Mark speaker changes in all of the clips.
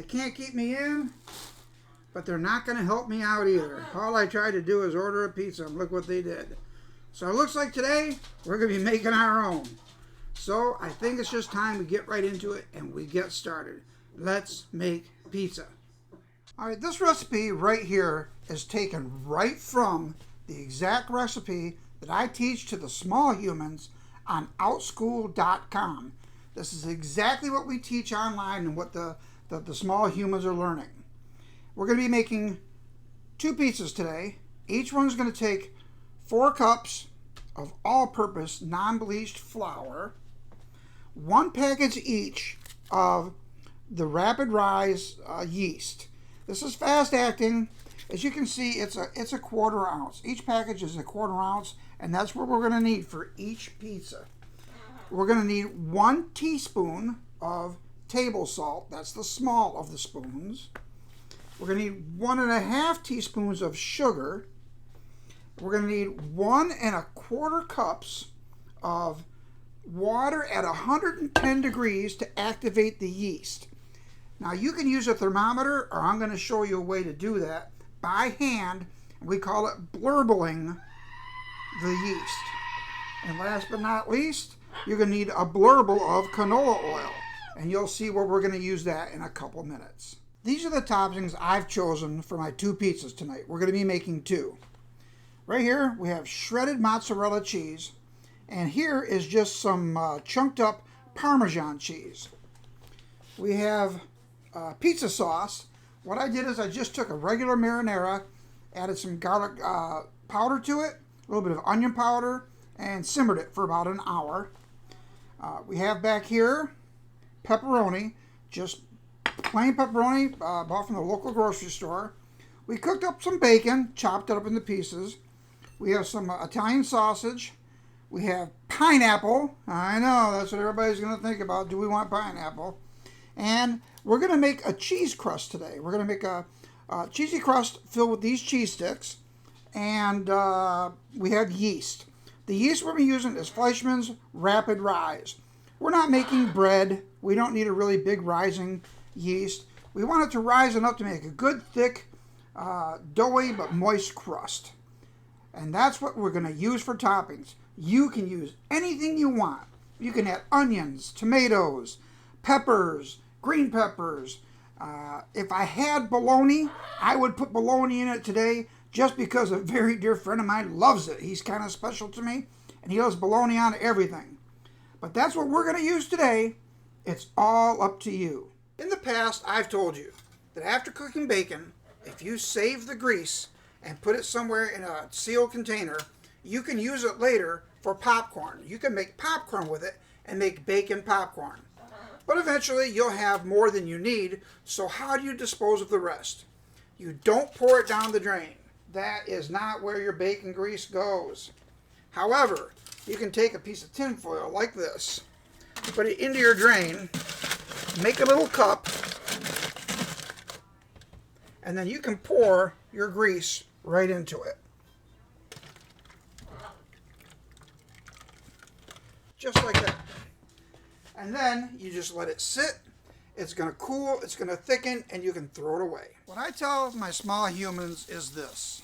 Speaker 1: They can't keep me in, but they're not going to help me out either. All I tried to do is order a pizza, and look what they did. So it looks like today we're going to be making our own. So I think it's just time we get right into it and we get started. Let's make pizza. All right, this recipe right here is taken right from the exact recipe that I teach to the small humans on outschool.com. This is exactly what we teach online and what the small humans are learning. We're going to be making 2 pizzas today. Each one's going to take 4 cups of all-purpose non-bleached flour, 1 package each of the rapid rise yeast. This is fast acting. As you can see, it's a 1/4 ounce. Each package is a 1/4 ounce, and that's what we're going to need for each pizza. We're going to need 1 teaspoon of table salt. That's the small of the spoons. We're going to need 1.5 teaspoons of sugar. We're going to need 1 1/4 cups of water at 110 degrees to activate the yeast. Now you can use a thermometer, or I'm going to show you a way to do that by hand. We call it blurbling the yeast. And last but not least, you're going to need a blurble of canola oil. And you'll see where we're going to use that in a couple minutes. These are the toppings I've chosen for my 2 pizzas tonight. We're going to be making 2. Right here we have shredded mozzarella cheese. And here is just some chunked up Parmesan cheese. We have pizza sauce. What I did is I just took a regular marinara, added some garlic powder to it, a little bit of onion powder, and simmered it for about an hour. We have back here pepperoni, just plain pepperoni bought from the local grocery store. We cooked up some bacon, chopped it up into pieces. We have some Italian sausage. We have pineapple. I know, that's what everybody's going to think about. Do we want pineapple? And we're going to make a cheese crust today. We're going to make a cheesy crust filled with these cheese sticks. And we have yeast. The yeast we're going to be using is Fleischmann's Rapid Rise. We're not making bread. We don't need a really big rising yeast. We want it to rise enough to make a good, thick, doughy but moist crust. And that's what we're going to use for toppings. You can use anything you want. You can add onions, tomatoes, peppers, green peppers. If I had bologna, I would put bologna in it today just because a very dear friend of mine loves it. He's kind of special to me, and he loves bologna on everything. But that's what we're going to use today. It's all up to you. In the past, I've told you that after cooking bacon, if you save the grease and put it somewhere in a sealed container, you can use it later for popcorn. You can make popcorn with it and make bacon popcorn. But eventually you'll have more than you need, so how do you dispose of the rest? You don't pour it down the drain. That is not where your bacon grease goes. However, you can take a piece of tin foil like this, put it into your drain, make a little cup, and then you can pour your grease right into it. Just like that. And then you just let it sit. It's going to cool, it's going to thicken, and you can throw it away. What I tell my small humans is this.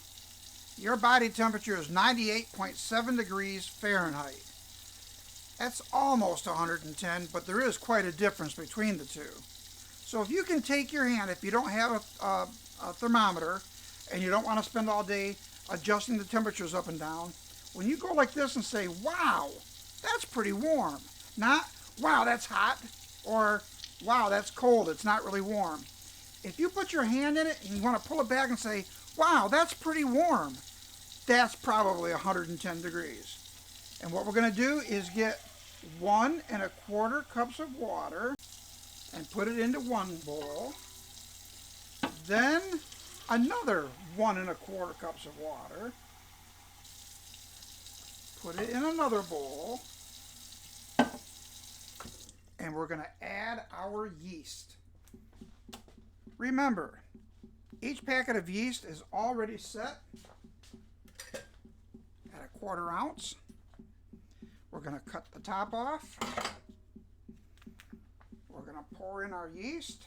Speaker 1: Your body temperature is 98.7 degrees Fahrenheit. That's almost 110, but there is quite a difference between the two. So if you can take your hand, if you don't have a thermometer, and you don't want to spend all day adjusting the temperatures up and down, when you go like this and say, wow, that's pretty warm. Not, wow, that's hot, or wow, that's cold, it's not really warm. If you put your hand in it and you want to pull it back and say, wow, that's pretty warm, that's probably 110 degrees. And what we're going to do is get 1 1/4 cups of water and put it into one bowl. Then another 1 1/4 cups of water. Put it in another bowl. And we're going to add our yeast. Remember, each packet of yeast is already set at 1/4 ounce. We're going to cut the top off. We're going to pour in our yeast.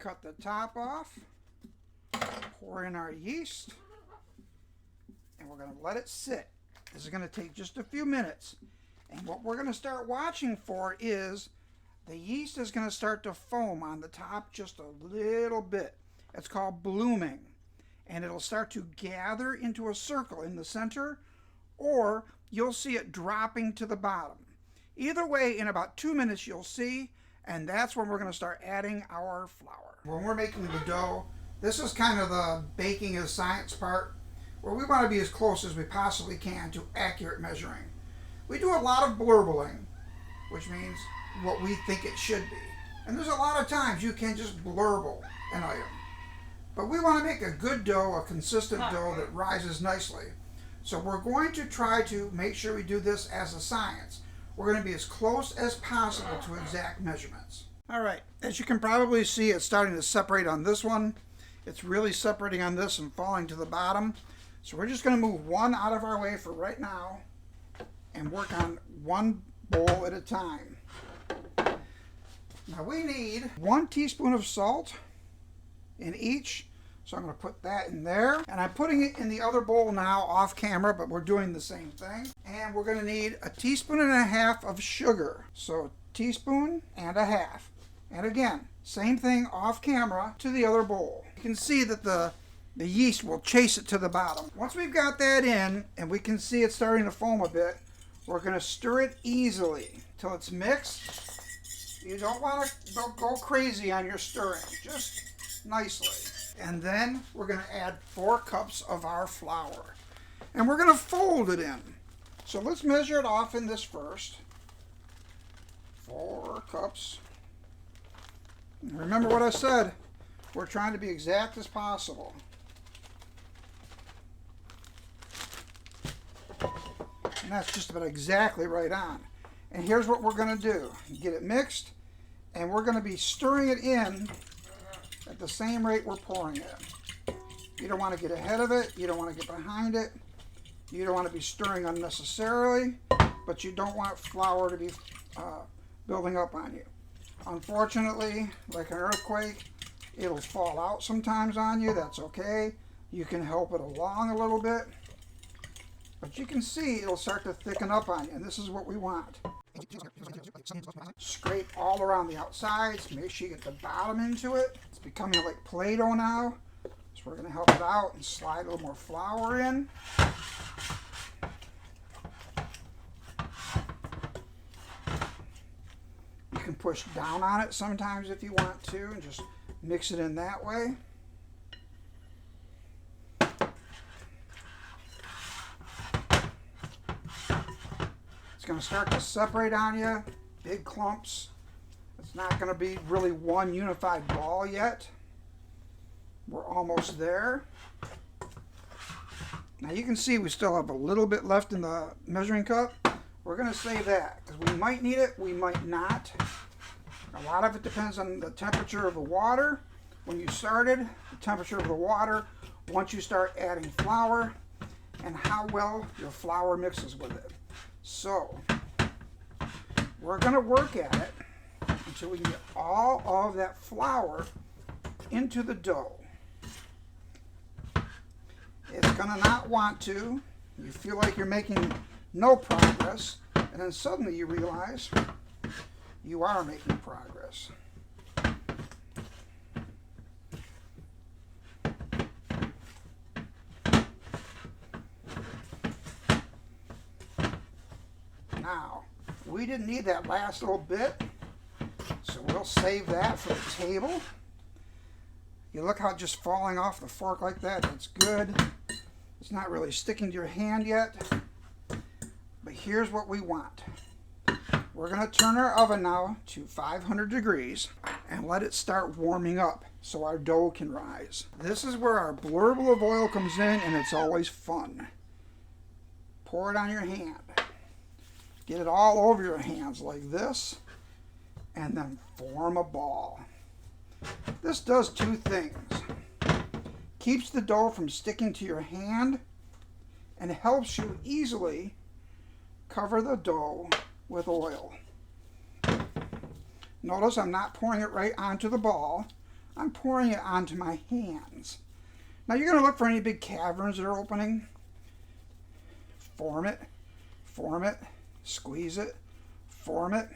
Speaker 1: Cut the top off. Pour in our yeast. And we're going to let it sit. This is going to take just a few minutes. And what we're going to start watching for is the yeast is going to start to foam on the top just a little bit. It's called blooming. And it'll start to gather into a circle in the center, or you'll see it dropping to the bottom. Either way, in about 2 minutes you'll see, and that's when we're going to start adding our flour. When we're making the dough, this is kind of the baking is science part, where we want to be as close as we possibly can to accurate measuring. We do a lot of blurbling, which means what we think it should be. And there's a lot of times you can just blurble an item. But we want to make a good dough, a consistent dough that rises nicely. So we're going to try to make sure we do this as a science. We're going to be as close as possible to exact measurements. All right, as you can probably see, it's starting to separate on this one. It's really separating on this and falling to the bottom. So we're just going to move one out of our way for right now and work on one bowl at a time. Now we need 1 teaspoon of salt in each. So I'm going to put that in there. And I'm putting it in the other bowl now off camera, but we're doing the same thing. And we're going to need 1.5 teaspoons of sugar. So 1.5 teaspoons. And again, same thing off camera to the other bowl. You can see that the yeast will chase it to the bottom. Once we've got that in, and we can see it starting to foam a bit, we're going to stir it easily till it's mixed. You don't want to go crazy on your stirring, just nicely. And then we're going to add 4 cups of our flour. And we're going to fold it in. So let's measure it off in this first. 4 cups. And remember what I said. We're trying to be exact as possible. And that's just about exactly right on. And here's what we're going to do. Get it mixed. And we're going to be stirring it in at the same rate we're pouring it. You don't want to get ahead of it. You don't want to get behind it. You don't want to be stirring unnecessarily, but you don't want flour to be building up on you. Unfortunately, like an earthquake, it'll fall out sometimes on you. That's okay. You can help it along a little bit, but you can see it'll start to thicken up on you, and this is what we want. Scrape all around the outsides. Make sure you get the bottom into it. It's becoming like Play-Doh now. So we're going to help it out and slide a little more flour in. You can push down on it sometimes if you want to and just mix it in that way. It's going to start to separate on you, big clumps. It's not going to be really one unified ball yet. We're almost there. Now you can see we still have a little bit left in the measuring cup. We're going to save that because we might need it, we might not. A lot of it depends on the temperature of the water. When you started, the temperature of the water, once you start adding flour, and how well your flour mixes with it. So, we're going to work at it until we can get all of that flour into the dough. It's going to not want to. You feel like you're making no progress, and then suddenly you realize you are making progress. Now, we didn't need that last little bit, so we'll save that for the table. You look how it's just falling off the fork like that. That's good. It's not really sticking to your hand yet. But here's what we want. We're going to turn our oven now to 500 degrees and let it start warming up so our dough can rise. This is where our blurble of oil comes in, and it's always fun. Pour it on your hand. Get it all over your hands like this, and then form a ball. This does 2 things. Keeps the dough from sticking to your hand and helps you easily cover the dough with oil. Notice I'm not pouring it right onto the ball. I'm pouring it onto my hands. Now you're going to look for any big caverns that are opening. Form it, squeeze it, form it.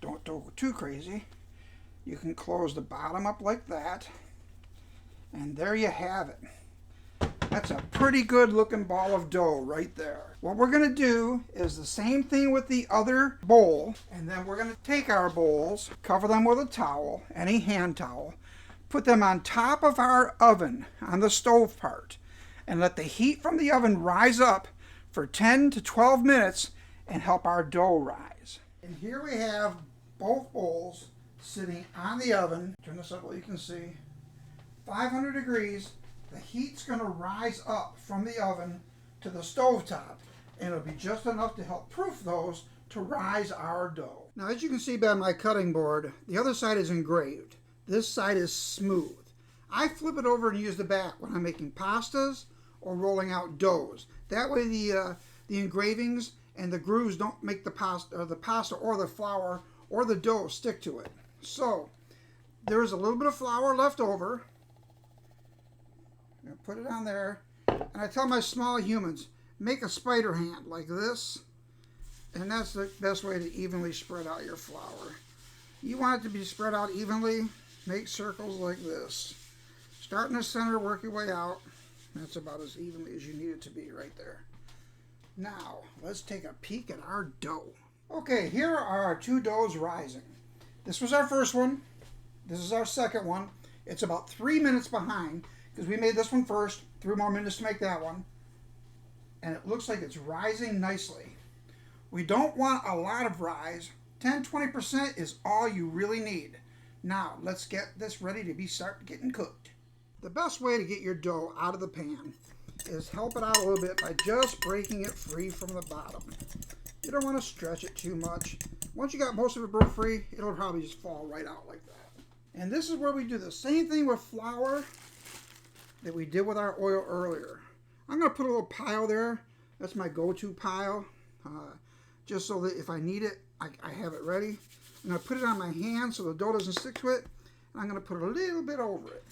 Speaker 1: Don't go too crazy. You can close the bottom up like that. And there you have it. That's a pretty good looking ball of dough right there. What we're going to do is the same thing with the other bowl. And then we're going to take our bowls, cover them with a towel, any hand towel, put them on top of our oven on the stove part, and let the heat from the oven rise up for 10 to 12 minutes and help our dough rise. And here we have both bowls sitting on the oven. Turn this up so you can see. 500 degrees. The heat's going to rise up from the oven to the stove top, and it'll be just enough to help proof those to rise our dough. Now, as you can see by my cutting board, the other side is engraved. This side is smooth. I flip it over and use the back when I'm making pastas or rolling out doughs. That way the engravings and the grooves don't make the pasta or the flour or the dough stick to it. So there's a little bit of flour left over. I'm going to put it on there. And I tell my small humans, make a spider hand like this. And that's the best way to evenly spread out your flour. You want it to be spread out evenly, make circles like this. Start in the center, work your way out. That's about as evenly as you need it to be right there. Now, let's take a peek at our dough. Okay, here are our two doughs rising. This was our first one. This is our second one. It's about 3 minutes behind because we made this one first, 3 more minutes to make that one. And it looks like it's rising nicely. We don't want a lot of rise. 10-20% is all you really need. Now, let's get this ready to start getting cooked. The best way to get your dough out of the pan is help it out a little bit by just breaking it free from the bottom. You don't want to stretch it too much. Once you got most of it broke free, it'll probably just fall right out like that. And this is where we do the same thing with flour that we did with our oil earlier. I'm going to put a little pile there. That's my go-to pile. Just so that if I need it, I have it ready. I'm going to put it on my hand so the dough doesn't stick to it. And I'm going to put a little bit over it.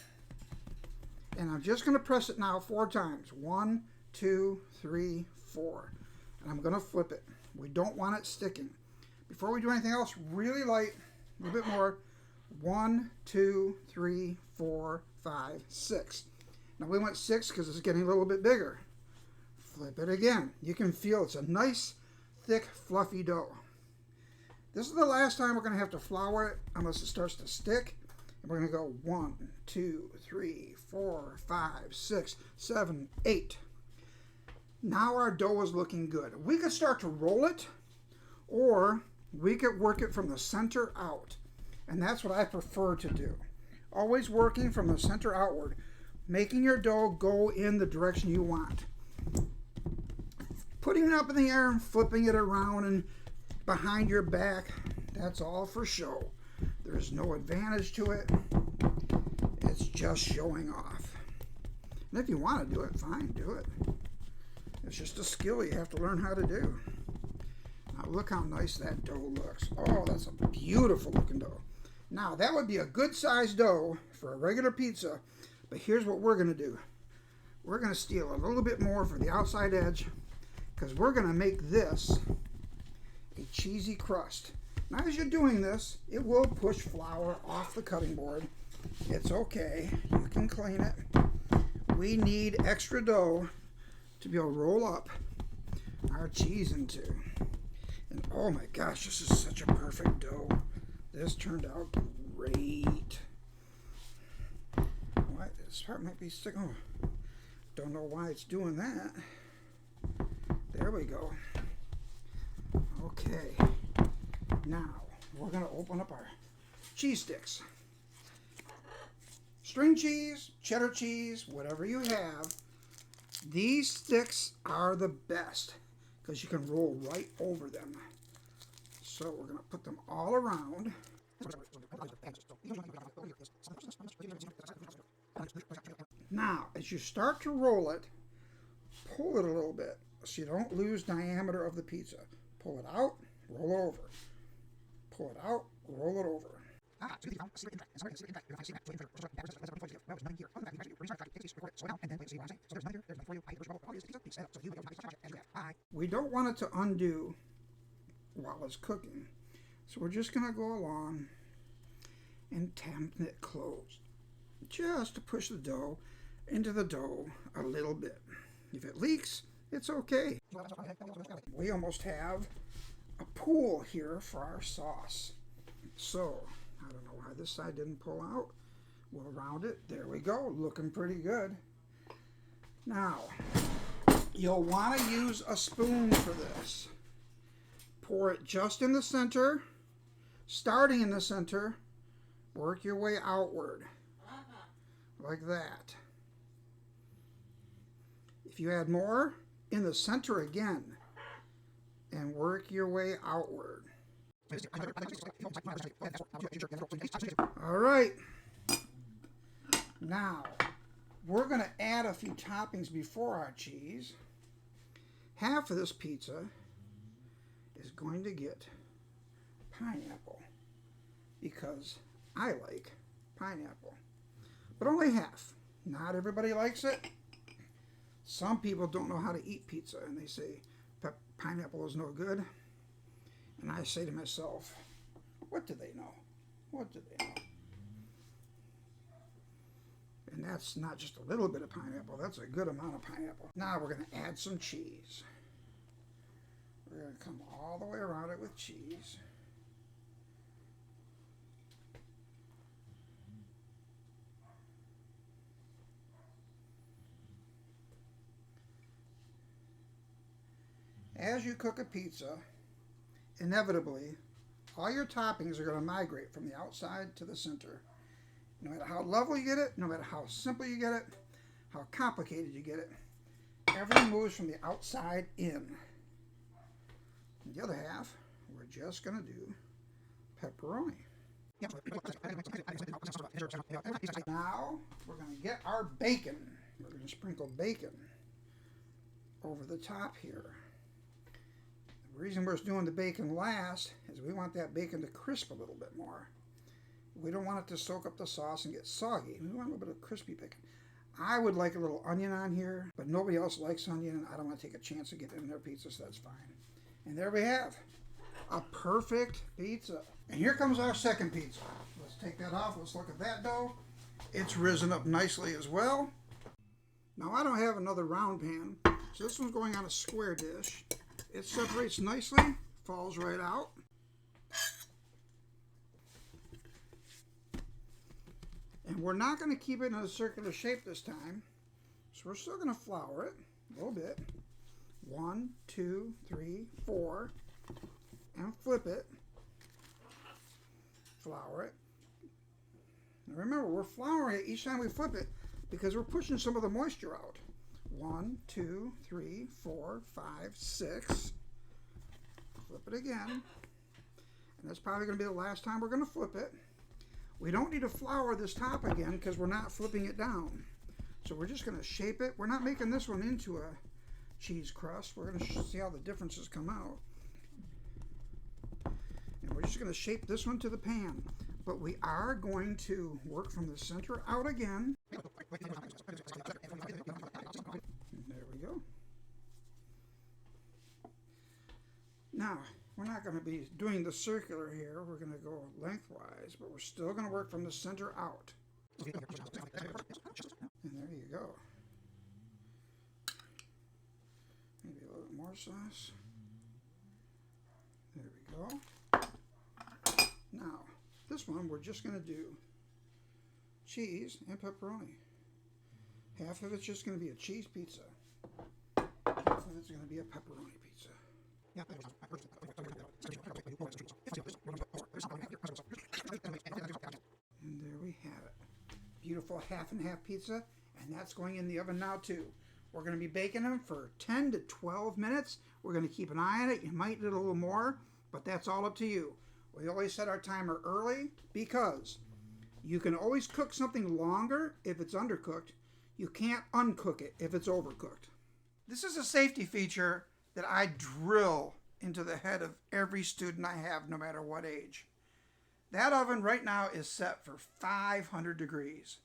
Speaker 1: And I'm just going to press it now 4 times. 1, 2, 3, 4. And I'm going to flip it. We don't want it sticking. Before we do anything else, really light, a little bit more. 1, 2, 3, 4, 5, 6. Now we went 6 because it's getting a little bit bigger. Flip it again. You can feel it's a nice, thick, fluffy dough. This is the last time we're going to have to flour it unless it starts to stick. And we're going to go 1, 2, 3, 4, 5, 6, 7, 8. Now our dough is looking good. We could start to roll it, or we could work it from the center out. And that's what I prefer to do. Always working from the center outward, making your dough go in the direction you want. Putting it up in the air and flipping it around and behind your back, that's all for show. There's no advantage to it. It's just showing off. And if you want to do it, fine, do it. It's just a skill you have to learn how to do. Now look how nice that dough looks. Oh, that's a beautiful looking dough. Now that would be a good sized dough for a regular pizza, but here's what we're going to do. We're going to steal a little bit more for the outside edge because we're going to make this a cheesy crust. Now as you're doing this, it will push flour off the cutting board. It's okay. You can clean it. We need extra dough to be able to roll up our cheese into. And oh my gosh, this is such a perfect dough. This turned out great. What? This part might be sticking. Oh, don't know why it's doing that. There we go. Okay. Now, we're going to open up our cheese sticks. String cheese, cheddar cheese, whatever you have. These sticks are the best because you can roll right over them. So we're going to put them all around. Now, as you start to roll it, pull it a little bit so you don't lose diameter of the pizza. Pull it out, roll it over. Pull it out, roll it over. We don't want it to undo while it's cooking, so we're just going to go along and tamping it closed, just to push the dough into the dough a little bit. If it leaks, it's okay. We almost have a pool here for our sauce. So, I don't know why this side didn't pull out. We'll round it. There we go. Looking pretty good. Now, you'll want to use a spoon for this. Pour it just in the center, starting in the center. Work your way outward, like that. If you add more, in the center again, and work your way outward. All right. Now, we're going to add a few toppings before our cheese. Half of this pizza is going to get pineapple because I like pineapple, but only half. Not everybody likes it. Some people don't know how to eat pizza, and they say pineapple is no good. And I say to myself, what do they know? What do they know? And that's not just a little bit of pineapple, that's a good amount of pineapple. Now we're going to add some cheese. We're going to come all the way around it with cheese. As you cook a pizza, inevitably, all your toppings are going to migrate from the outside to the center. No matter how lovely you get it, no matter how simple you get it, how complicated you get it, everything moves from the outside in. And the other half, we're just going to do pepperoni. Now, we're going to get our bacon. We're going to sprinkle bacon over the top here. The reason we're doing the bacon last is we want that bacon to crisp a little bit more. We don't want it to soak up the sauce and get soggy. We want a little bit of crispy bacon. I would like a little onion on here, but nobody else likes onion, and I don't want to take a chance of getting it in their pizza, so that's fine. And there we have a perfect pizza. And here comes our second pizza. Let's take that off. Let's look at that dough. It's risen up nicely as well. Now, I don't have another round pan, so this one's going on a square dish. It separates nicely, falls right out. And we're not going to keep it in a circular shape this time, so we're still going to flour it a little bit. 1, 2, 3, 4, and flip it. Flour it. Now remember, we're flouring it each time we flip it because we're pushing some of the moisture out. 1, 2, 3, 4, 5, 6. Flip it again. And that's probably going to be the last time we're going to flip it. We don't need to flour this top again because we're not flipping it down. So we're just going to shape it. We're not making this one into a cheese crust. We're going to see how the differences come out. And we're just going to shape this one to the pan. But we are going to work from the center out again. There we go. Now, we're not going to be doing the circular here. We're going to go lengthwise, but we're still going to work from the center out. And there you go. Maybe a little more sauce. There we go. Now, this one we're just going to do cheese and pepperoni. Half of it's just going to be a cheese pizza. Half of it's going to be a pepperoni pizza. And there we have it. Beautiful half and half pizza, and that's going in the oven now too. We're going to be baking them for 10 to 12 minutes. We're going to keep an eye on it. You might need a little more, but that's all up to you. We always set our timer early because you can always cook something longer if it's undercooked. You can't uncook it if it's overcooked. This is a safety feature that I drill into the head of every student I have, no matter what age. That oven right now is set for 500 degrees.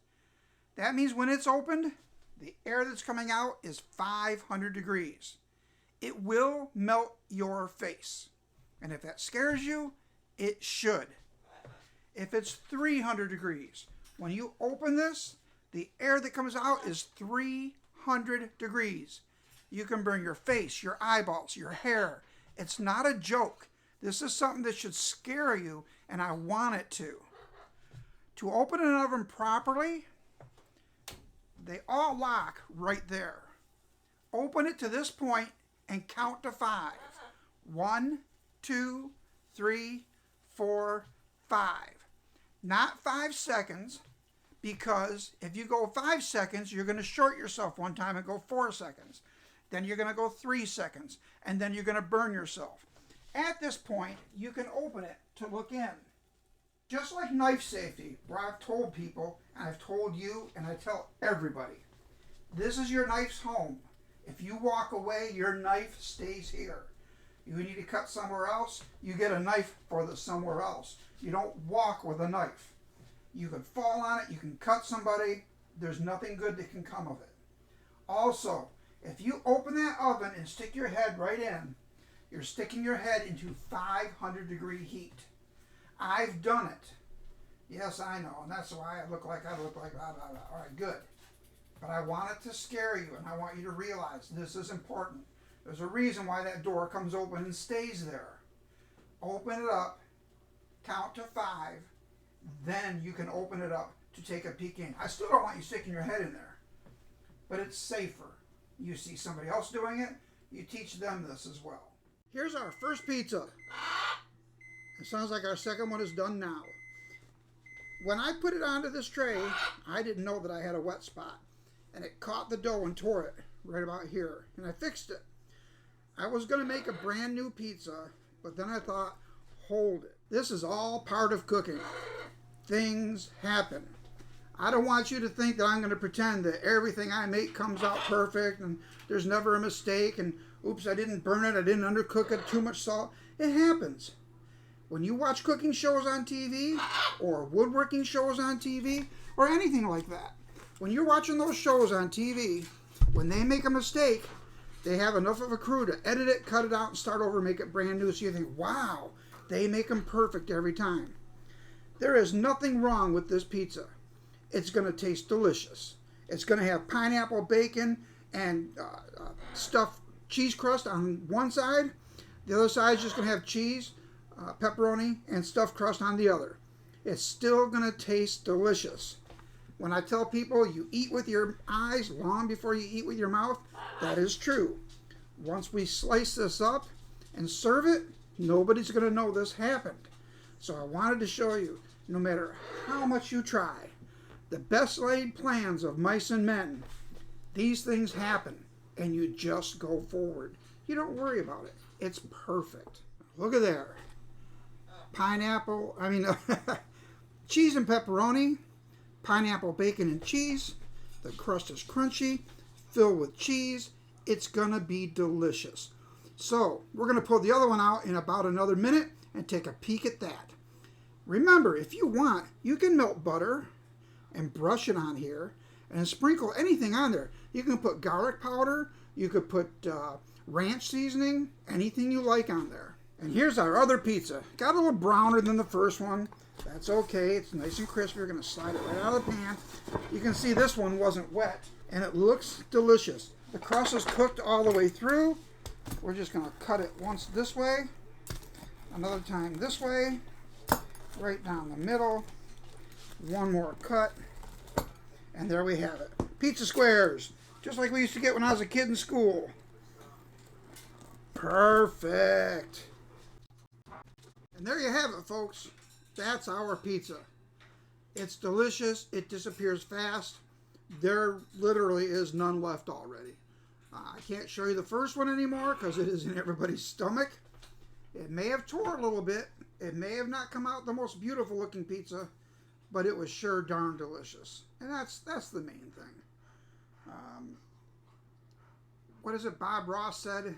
Speaker 1: That means when it's opened, the air that's coming out is 500 degrees. It will melt your face. And if that scares you, it should. If it's 300 degrees, when you open this, the air that comes out is 300 degrees. You can burn your face, your eyeballs, your hair. It's not a joke. This is something that should scare you, and I want it to. To open an oven properly, they all lock right there. Open it to this point and count to 5. 1, 2, 3, 4, 5. Not 5 seconds, because if you go 5 seconds, you're going to short yourself one time and go 4 seconds. Then you're going to go 3 seconds, and then you're going to burn yourself. At this point, you can open it to look in. Just like knife safety, where I've told people, and I've told you, and I tell everybody, this is your knife's home. If you walk away, your knife stays here. You need to cut somewhere else, you get a knife for the somewhere else. You don't walk with a knife. You can fall on it, you can cut somebody, there's nothing good that can come of it. Also, if you open that oven and stick your head right in, you're sticking your head into 500 degree heat. I've done it. Yes, I know, and that's why I look like blah, blah, blah. All right, good. But I want it to scare you, and I want you to realize this is important. There's a reason why that door comes open and stays there. Open it up, count to 5, then you can open it up to take a peek in. I still don't want you sticking your head in there, but it's safer. You see somebody else doing it, you teach them this as well. Here's our first pizza. It sounds like our second one is done now. When I put it onto this tray, I didn't know that I had a wet spot, and it caught the dough and tore it right about here, and I fixed it. I was going to make a brand new pizza, but then I thought, hold it. This is all part of cooking. Things happen. I don't want you to think that I'm going to pretend that everything I make comes out perfect and there's never a mistake and oops, I didn't burn it, I didn't undercook it, too much salt. It happens. When you watch cooking shows on TV or woodworking shows on TV or anything like that, when you're watching those shows on TV, when they make a mistake, they have enough of a crew to edit it, cut it out, and start over and make it brand new. So you think, wow, they make them perfect every time. There is nothing wrong with this pizza. It's going to taste delicious. It's going to have pineapple, bacon, and stuffed cheese crust on one side. The other side is just going to have cheese, pepperoni, and stuffed crust on the other. It's still going to taste delicious. When I tell people you eat with your eyes long before you eat with your mouth, that is true. Once we slice this up and serve it, nobody's going to know this happened. So I wanted to show you, no matter how much you try, the best laid plans of mice and men, these things happen, and you just go forward. You don't worry about it. It's perfect. Look at there. Cheese and pepperoni, pineapple, bacon, and cheese. The crust is crunchy, filled with cheese. It's going to be delicious. So we're going to pull the other one out in about another minute and take a peek at that. Remember, if you want, you can melt butter and brush it on here and sprinkle anything on there. You can put garlic powder, you could put ranch seasoning, anything you like on there. And here's our other pizza. Got a little browner than the first one. That's okay, it's nice and crispy. We're going to slide it right out of the pan. You can see this one wasn't wet, and it looks delicious. The crust is cooked all the way through. We're just going to cut it once this way, another time this way, right down the middle. One more cut, and there we have it. Pizza squares, just like we used to get when I was a kid in school. Perfect. And there you have it, folks. That's our pizza. It's delicious. It disappears fast. There literally is none left already. I can't show you the first one anymore because it is in everybody's stomach. It may have tore a little bit. It may have not come out the most beautiful looking pizza, but it was sure darn delicious. And that's the main thing. What is it Bob Ross said?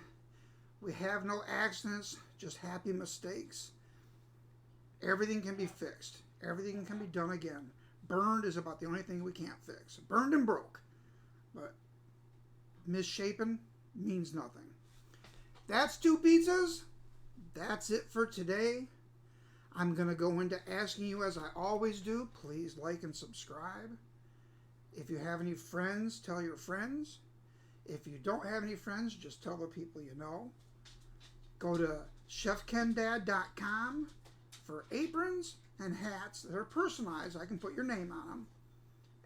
Speaker 1: We have no accidents, just happy mistakes. Everything can be fixed. Everything can be done again. Burned is about the only thing we can't fix. Burned and broke. But misshapen means nothing. That's 2 pizzas. That's it for today. I'm going to go into asking you, as I always do, please like and subscribe. If you have any friends, tell your friends. If you don't have any friends, just tell the people you know. Go to CHEFKenDad.INFO for aprons and hats that are personalized. I can put your name on them.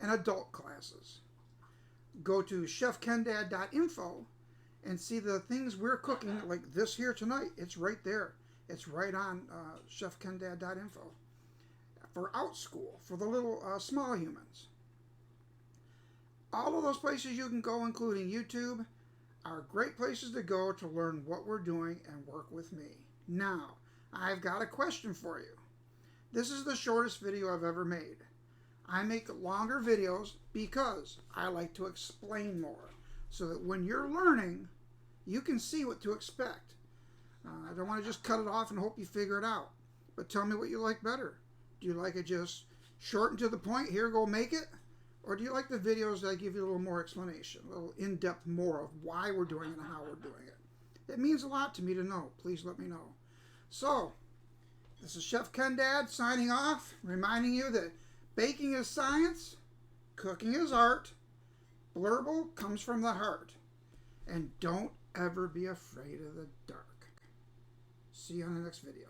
Speaker 1: And adult classes. Go to CHEFKenDad.INFO and see the things we're cooking, like this here tonight. It's right there. It's right on CHEFKenDad.INFO for OutSchool, for the little small humans. All of those places you can go, including YouTube, are great places to go to learn what we're doing and work with me. Now, I've got a question for you. This is the shortest video I've ever made. I make longer videos because I like to explain more, so that when you're learning, you can see what to expect. I don't want to just cut it off and hope you figure it out. But tell me what you like better. Do you like it just short and to the point, here, go make it? Or do you like the videos that give you a little more explanation, a little in-depth more of why we're doing it and how we're doing it? It means a lot to me to know. Please let me know. So, this is Chef Ken Dad signing off, reminding you that baking is science, cooking is art, blurble comes from the heart, and don't ever be afraid of the dark. See you on the next video.